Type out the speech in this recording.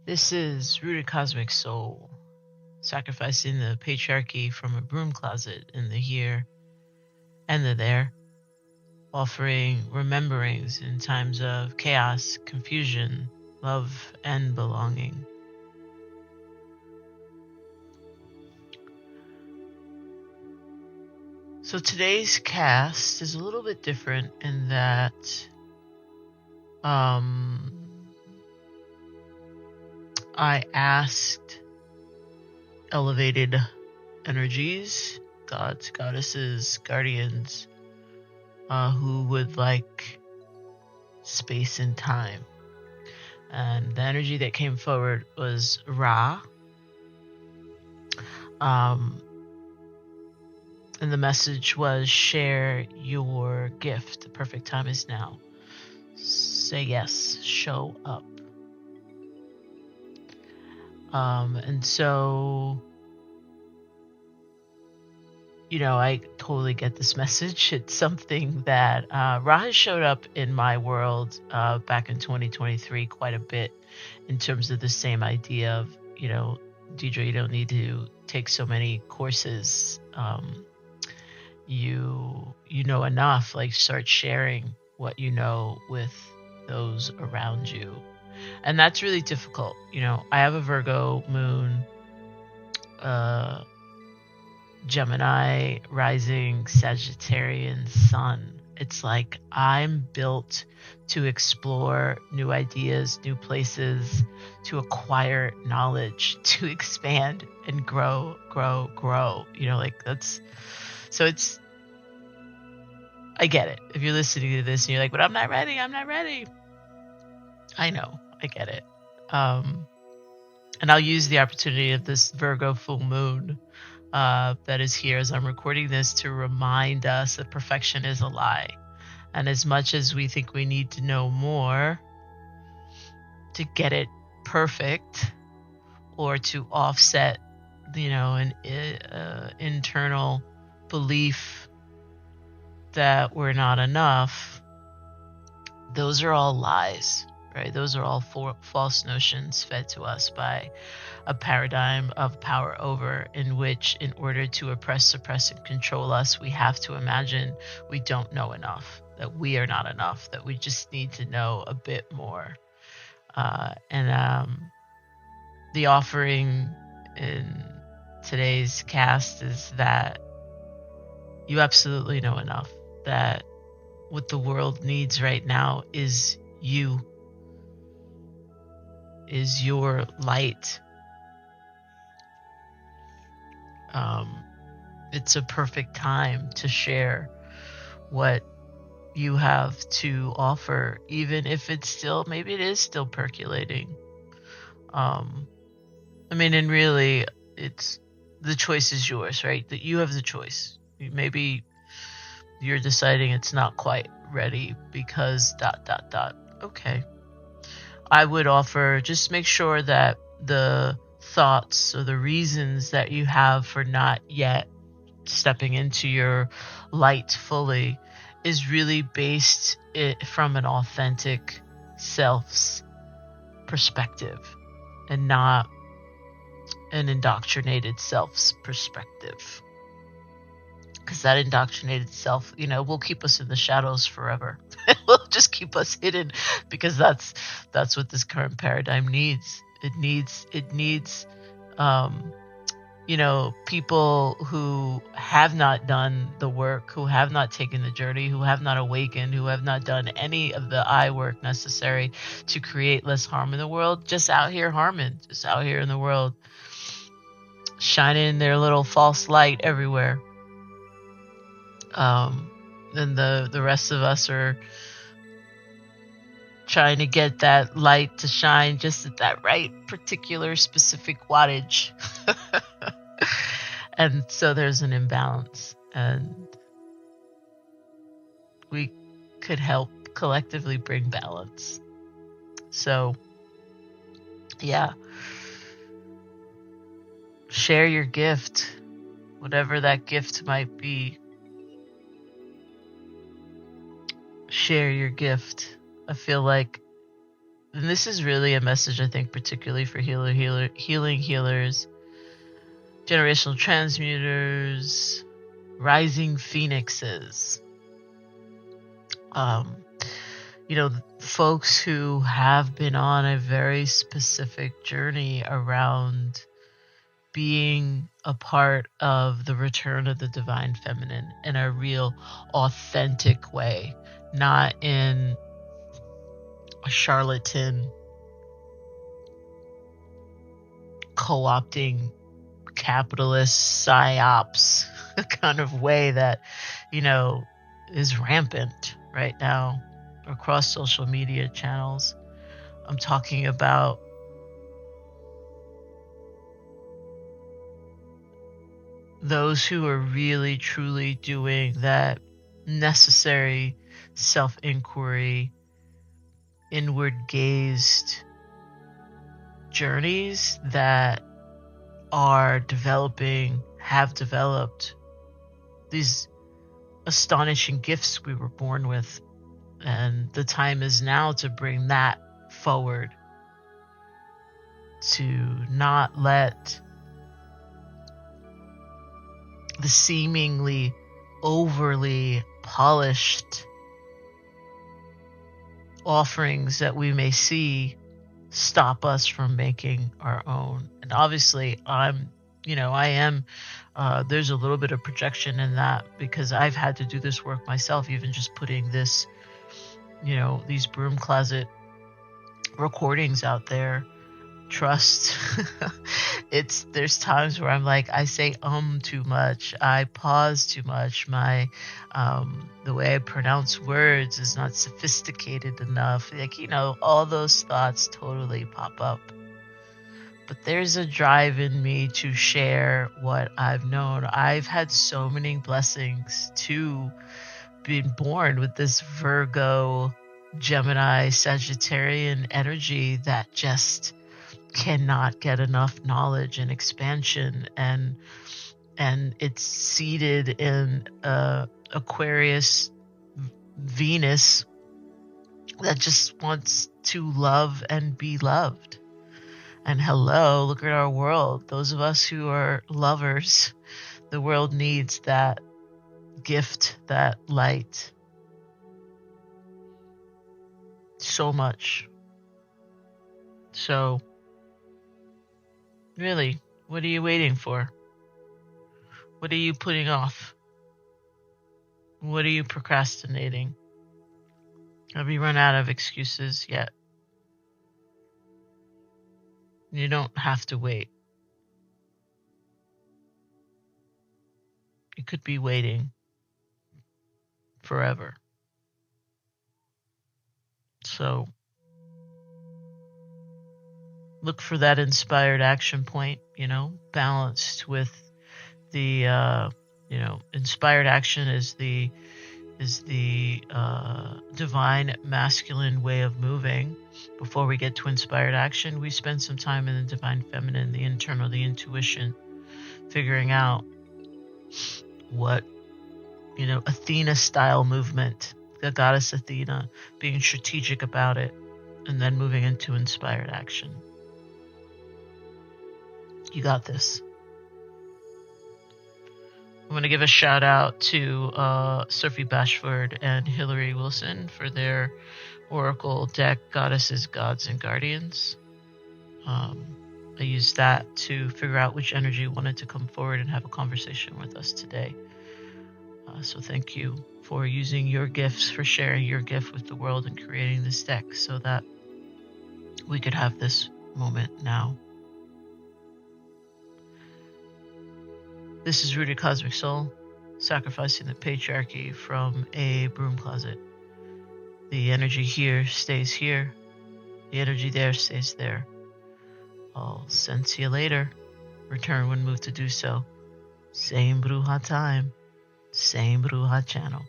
This is Rooted Cosmic Soul, sacrificing the patriarchy from a broom closet in the here and the there, offering rememberings in times of chaos, confusion, love, and belonging. So today's cast is a little bit different in that I asked elevated energies, gods, goddesses, guardians, who would like space and time. And the energy that came forward was Ra. And the message was, share your gift. The perfect time is now. Say yes, show up. And so, I totally get this message. It's something that Ra has showed up in my world back in 2023 quite a bit in terms of the same idea of, Deidre, you don't need to take so many courses. You know enough, like start sharing what you know with those around you. And that's really difficult. I have a Virgo moon, Gemini rising, Sagittarian sun. It's like I'm built to explore new ideas, new places, to acquire knowledge, to expand and grow. I get it. If you're listening to this and you're like, but I'm not ready. I know, I get it. And I'll use the opportunity of this Virgo full moon that is here as I'm recording this to remind us that perfection is a lie. And as much as we think we need to know more to get it perfect or to offset, an internal belief that we're not enough, those are all lies, right? Those are all false notions fed to us by a paradigm of power over, in which in order to oppress, suppress, and control us, we have to imagine we don't know enough, that we are not enough, that we just need to know a bit more. The offering in today's cast is that you absolutely know enough, that what the world needs right now is you, is your light. It's a perfect time to share what you have to offer, even if maybe it is still percolating. And really, the choice is yours, right? That you have the choice. Maybe you're deciding it's not quite ready because ... Okay. I would offer, just make sure that the thoughts or the reasons that you have for not yet stepping into your light fully is really based from an authentic self's perspective and not an indoctrinated self's perspective. Because that indoctrinated self, will keep us in the shadows forever. It will just keep us hidden, because that's what this current paradigm needs. It needs people who have not done the work, who have not taken the journey, who have not awakened, who have not done any of the I work necessary to create less harm in the world, just out here harming, just out here in the world, shining their little false light everywhere. Then the rest of us are trying to get that light to shine just at that right particular specific wattage. And so there's an imbalance, and we could help collectively bring balance. So, yeah. Share your gift, whatever that gift might be. Share your gift. I feel like and this is really a message, I think, particularly for healing healers, generational transmuters, rising phoenixes. Folks who have been on a very specific journey around being a part of the return of the divine feminine in a real authentic way, not in a charlatan co-opting capitalist psyops kind of way that is rampant right now across social media channels. I'm talking about those who are really truly doing that necessary self-inquiry, inward gazed journeys that have developed these astonishing gifts we were born with. And the time is now to bring that forward, to not let the seemingly overly polished offerings that we may see stop us from making our own. And obviously there's a little bit of projection in that, because I've had to do this work myself, even just putting this, these broom closet recordings out there. Trust. There's times where I'm like, I say too much, I pause too much, my the way I pronounce words is not sophisticated enough, all those thoughts totally pop up. But there's a drive in me to share what I've known. I've had so many blessings to being born with this Virgo, Gemini, Sagittarian energy that just cannot get enough knowledge and expansion, and it's seated in Aquarius Venus that just wants to love and be loved. And hello, look at our world. Those of us who are lovers, the world needs that gift, that light, so much. So really, what are you waiting for? What are you putting off? What are you procrastinating? Have you run out of excuses yet? You don't have to wait. You could be waiting forever. So look for that inspired action point, balanced with the, inspired action is the divine masculine way of moving. Before we get to inspired action, we spend some time in the divine feminine, the internal, the intuition, figuring out what, Athena style movement, the goddess Athena, being strategic about it, and then moving into inspired action. You got this. I'm going to give a shout out to Sophie Bashford and Hillary Wilson for their Oracle deck, Goddesses, Gods, and Guardians. I used that to figure out which energy wanted to come forward and have a conversation with us today. So thank you for using your gifts, for sharing your gift with the world and creating this deck so that we could have this moment now. This is Rooted Cosmic Soul, sacrificing the patriarchy from a broom closet. The energy here stays here. The energy there stays there. I'll sense you later. Return when moved to do so. Same Bruja time, same Bruja channel.